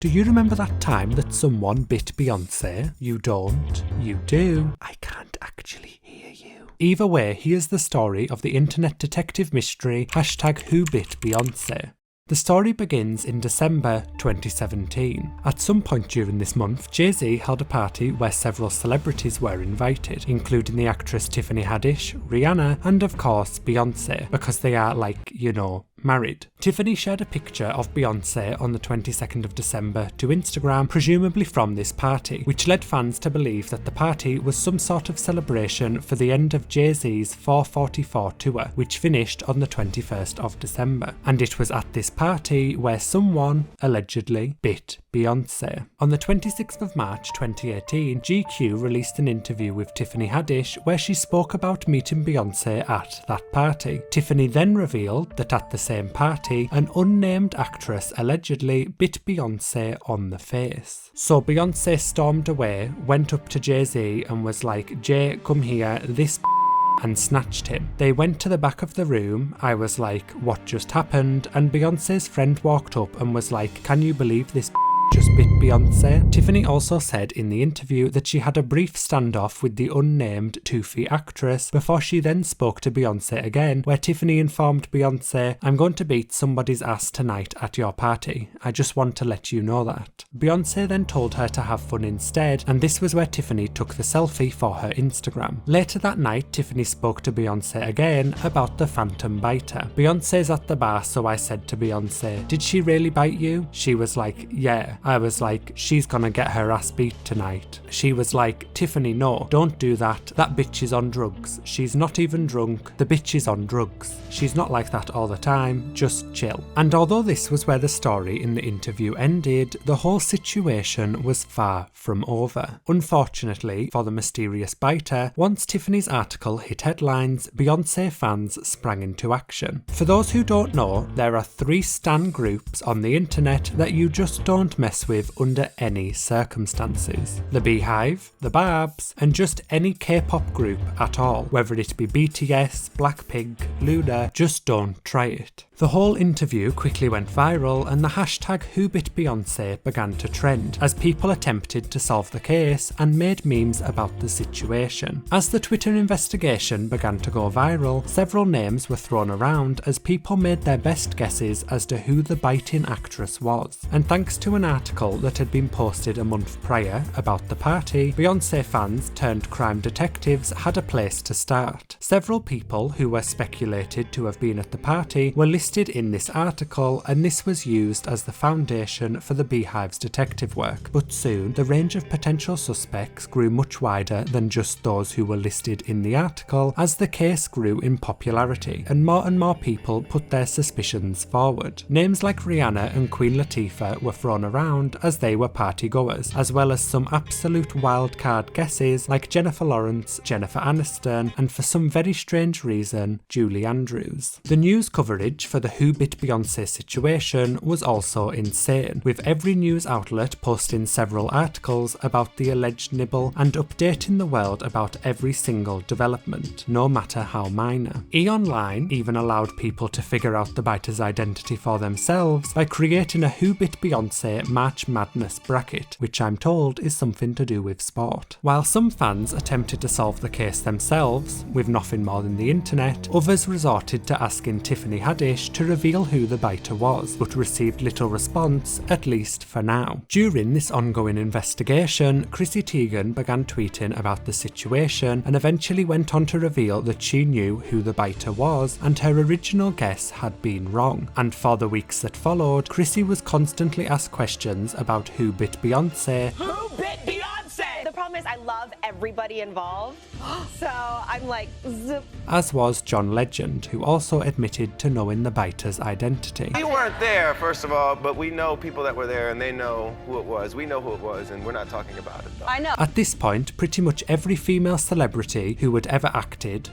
Do you remember that time that someone bit Beyonce? You don't. You do. I can't actually hear you. Either way, here's the story of the internet detective mystery #WhoBitBeyonce. The story begins in December 2017. At some point during this month, Jay-Z held a party where several celebrities were invited, including the actress Tiffany Haddish, Rihanna, and of course Beyonce, because they are married. Tiffany shared a picture of Beyonce on the 22nd of December to Instagram, presumably from this party, which led fans to believe that the party was some sort of celebration for the end of Jay-Z's 444 tour, which finished on the 21st of December. And it was at this party where someone, allegedly, bit Beyonce. On the 26th of March 2018, GQ released an interview with Tiffany Haddish where she spoke about meeting Beyonce at that party. Tiffany then revealed that at the same party, an unnamed actress allegedly bit Beyonce on the face. So Beyonce stormed away, went up to Jay-Z and was like, "Jay, come here, this and snatched him. They went to the back of the room. I was like, what just happened? And Beyonce's friend walked up and was like, can you believe this just bit Beyonce? Tiffany also said in the interview that she had a brief standoff with the unnamed toothy actress before she then spoke to Beyonce again, where Tiffany informed Beyonce, I'm going to beat somebody's ass tonight at your party. I just want to let you know that. Beyonce then told her to have fun instead, and this was where Tiffany took the selfie for her Instagram. Later that night, Tiffany spoke to Beyonce again about the phantom biter. Beyonce's at the bar, so I said to Beyonce, did she really bite you? She was like, yeah. I was like, she's gonna get her ass beat tonight. She was like, Tiffany, no, don't do that. That bitch is on drugs. She's not even drunk. The bitch is on drugs. She's not like that all the time. Just chill. And although this was where the story in the interview ended, the whole situation was far from over. Unfortunately for the mysterious biter, once Tiffany's article hit headlines, Beyonce fans sprang into action. For those who don't know, there are 3 stan groups on the internet that you just don't mess with under any circumstances. The Beehive, the Barbs, and just any K-pop group at all, whether it be BTS, Blackpink, Luna, just don't try it. The whole interview quickly went viral and the hashtag #WhoBitBeyonce began to trend as people attempted to solve the case and made memes about the situation. As the Twitter investigation began to go viral, several names were thrown around as people made their best guesses as to who the biting actress was. And thanks to an article that had been posted a month prior about the party, Beyonce fans turned crime detectives had a place to start. Several people who were speculated to have been at the party were listed in this article, and this was used as the foundation for the Beehive's detective work. But soon, the range of potential suspects grew much wider than just those who were listed in the article as the case grew in popularity, and more people put their suspicions forward. Names like Rihanna and Queen Latifah were thrown around as they were partygoers, as well as some absolute wildcard guesses like Jennifer Lawrence, Jennifer Aniston, and for some very strange reason, Julie Andrews. The news coverage for the #WhoBitBeyonce situation was also insane, with every news outlet posting several articles about the alleged nibble and updating the world about every single development, no matter how minor. E-Online even allowed people to figure out the biter's identity for themselves by creating a #WhoBitBeyonce March Madness bracket, which I'm told is something to do with sport. While some fans attempted to solve the case themselves, with nothing more than the internet, others resorted to asking Tiffany Haddish to reveal who the biter was, but received little response, at least for now. During this ongoing investigation, Chrissy Teigen began tweeting about the situation and eventually went on to reveal that she knew who the biter was and her original guess had been wrong. And for the weeks that followed, Chrissy was constantly asked questions about who bit Beyonce. Who bit Beyonce? The problem is I love everybody involved, so I'm like, zip. As was John Legend, who also admitted to knowing the biter's identity. We weren't there, first of all, but we know people that were there and they know who it was. We know who it was and we're not talking about it though. I know. At this point, pretty much every female celebrity who had ever acted,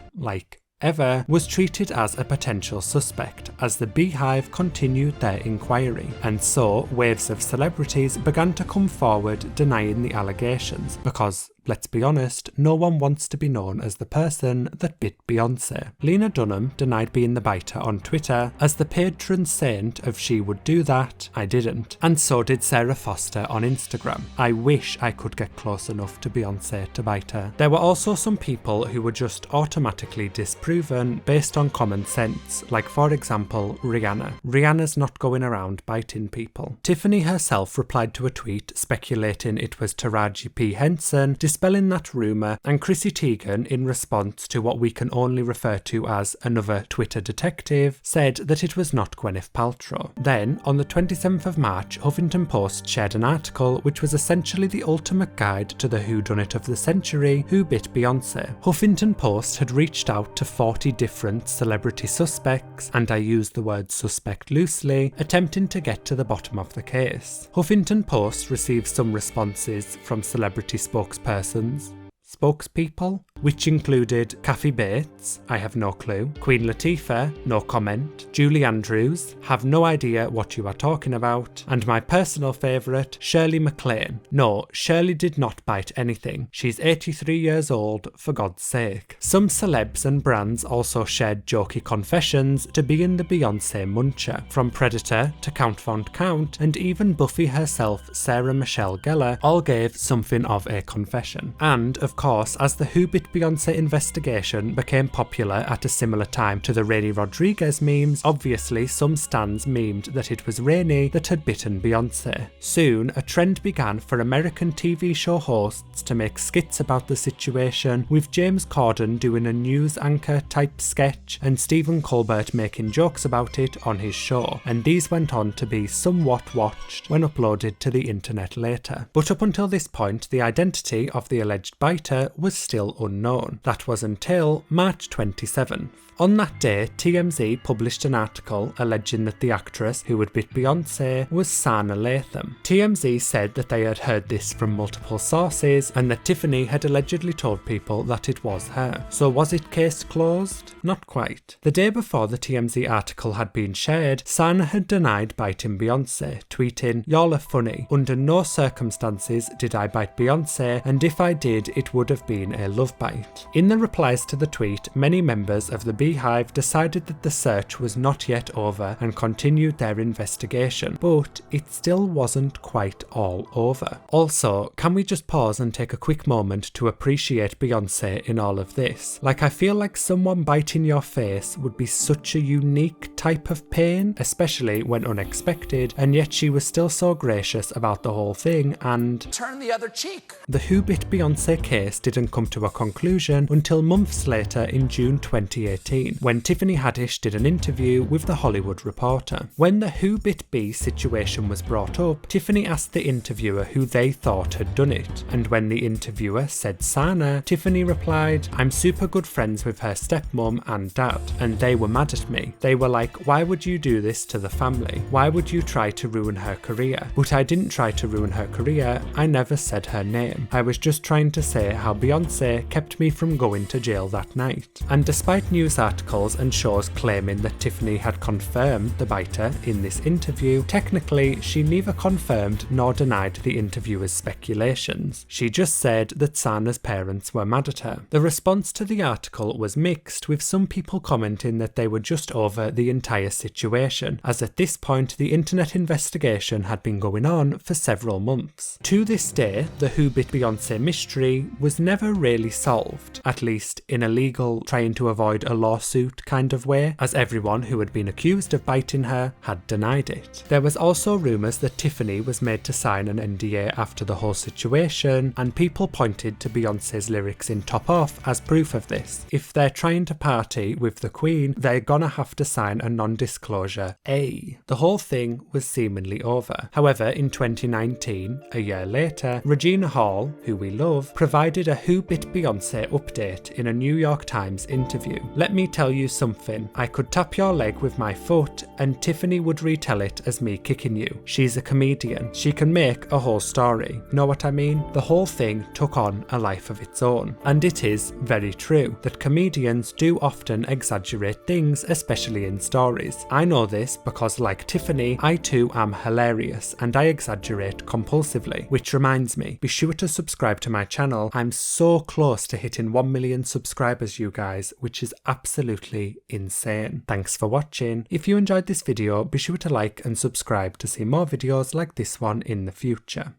ever, was treated as a potential suspect as the Beehive continued their inquiry, and so waves of celebrities began to come forward denying the allegations because Let's be honest, no one wants to be known as the person that bit Beyonce. Lena Dunham denied being the biter on Twitter. As the patron saint of she would do that, I didn't. And so did Sarah Foster on Instagram. I wish I could get close enough to Beyonce to bite her. There were also some people who were just automatically disproven based on common sense, like for example Rihanna. Rihanna's not going around biting people. Tiffany herself replied to a tweet speculating it was Taraji P. Henson, dispelling that rumour, and Chrissy Teigen, in response to what we can only refer to as another Twitter detective, said that it was not Gwyneth Paltrow. Then, on the 27th of March, Huffington Post shared an article which was essentially the ultimate guide to the whodunit of the century, Who Bit Beyonce. Huffington Post had reached out to 40 different celebrity suspects, and I use the word suspect loosely, attempting to get to the bottom of the case. Huffington Post received some responses from celebrity spokespeople, which included Kathy Bates, I have no clue, Queen Latifah, no comment, Julie Andrews, have no idea what you are talking about, and my personal favourite, Shirley MacLaine. No, Shirley did not bite anything. She's 83 years old, for God's sake. Some celebs and brands also shared jokey confessions to being the Beyonce muncher. From Predator to Count Von Count, and even Buffy herself, Sarah Michelle Gellar, all gave something of a confession. And, of course, as the Who Bit Beyonce investigation became popular at a similar time to the Rainy Rodriguez memes, obviously some stans memed that it was Rainy that had bitten Beyonce. Soon, a trend began for American TV show hosts to make skits about the situation, with James Corden doing a news anchor type sketch and Stephen Colbert making jokes about it on his show, and these went on to be somewhat watched when uploaded to the internet later. But up until this point, the identity of the alleged biter was still unknown. That was until March 27th. On that day, TMZ published an article alleging that the actress who had bit Beyonce was Sana Latham. TMZ said that they had heard this from multiple sources and that Tiffany had allegedly told people that it was her. So was it case closed? Not quite. The day before the TMZ article had been shared, Sana had denied biting Beyonce, tweeting, "Y'all are funny. Under no circumstances did I bite Beyonce, and if I did, it would have been a love bite." In the replies to the tweet, many members of the Beehive decided that the search was not yet over and continued their investigation, but it still wasn't quite all over. Also, can we just pause and take a quick moment to appreciate Beyonce in all of this? Like, I feel like someone biting your face would be such a unique type of pain, especially when unexpected, and yet she was still so gracious about the whole thing and turn the other cheek. The Who Bit Beyonce case didn't come to a conclusion until months later in June 2018. When Tiffany Haddish did an interview with The Hollywood Reporter. When the Who Bit B situation was brought up, Tiffany asked the interviewer who they thought had done it, and when the interviewer said Sana, Tiffany replied, "I'm super good friends with her stepmom and dad, and they were mad at me. They were like, why would you do this to the family? Why would you try to ruin her career? But I didn't try to ruin her career, I never said her name. I was just trying to say how Beyonce kept me from going to jail that night." And despite news articles and shows claiming that Tiffany had confirmed the biter in this interview, technically she neither confirmed nor denied the interviewer's speculations. She just said that Sana's parents were mad at her. The response to the article was mixed, with some people commenting that they were just over the entire situation, as at this point the internet investigation had been going on for several months. To this day, the Who Bit Beyonce mystery was never really solved, at least in a legal, trying to avoid a lawsuit kind of way, as everyone who had been accused of biting her had denied it. There was also rumours that Tiffany was made to sign an NDA after the whole situation, and people pointed to Beyonce's lyrics in Top Off as proof of this. If they're trying to party with the Queen, they're gonna have to sign a non-disclosure A. The whole thing was seemingly over. However, in 2019, a year later, Regina Hall, who we love, provided a Who Bit Beyonce Beyonce update in a New York Times interview. Let me tell you something. I could tap your leg with my foot and Tiffany would retell it as me kicking you. She's a comedian. She can make a whole story. Know what I mean? The whole thing took on a life of its own. And it is very true that comedians do often exaggerate things, especially in stories. I know this because, like Tiffany, I too am hilarious and I exaggerate compulsively. Which reminds me, be sure to subscribe to my channel. I'm so close to hitting 1 million subscribers, you guys, which is absolutely insane. Thanks for watching. If you enjoyed this video, be sure to like and subscribe to see more videos like this one in the future.